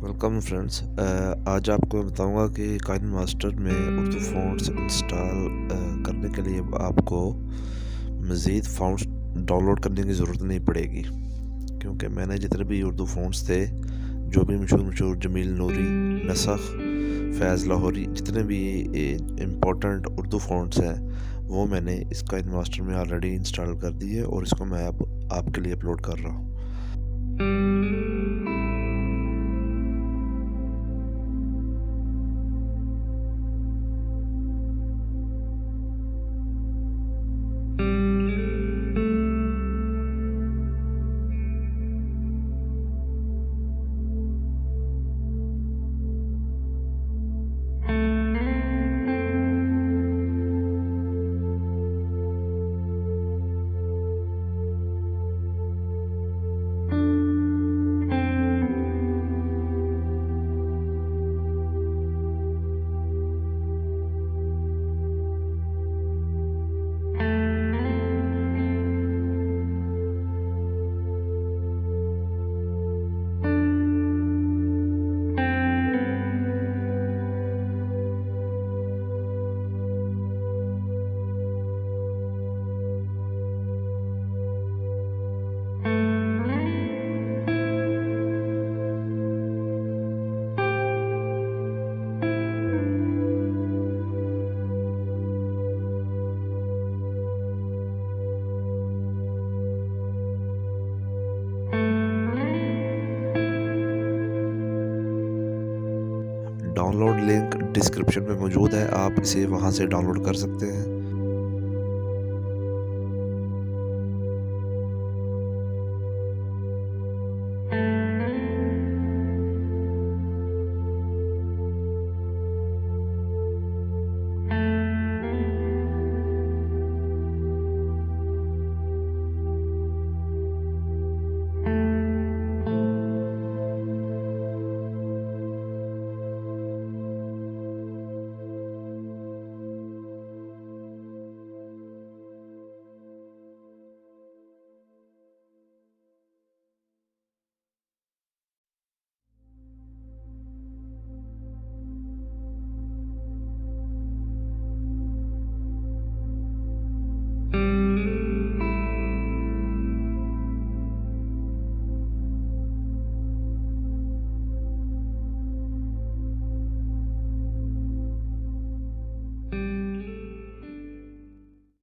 Welcome friends. आज आपको मैं बताऊंगा कि काइन मास्टर में उर्दू फ़ॉन्ट्स इंस्टॉल करने के लिए आपको मज़ीद फ़ॉन्ट्स डाउनलोड करने की ज़रूरत नहीं पड़ेगी, क्योंकि मैंने जितने भी उर्दू फ़ॉन्ट्स थे, जो भी मशहूर जमील नूरी, नसख, फैज़ लाहौरी, जितने भी इम्पोर्टेंट उर्दू फ़ॉन्ट्स हैं वो मैंने इस काइन मास्टर में ऑलरेडी इंस्टॉल कर दिए और इसको मैं अब आपके लिए अपलोड कर रहा हूँ। डाउनलोड लिंक डिस्क्रिप्शन में मौजूद है, आप इसे वहां से डाउनलोड कर सकते हैं।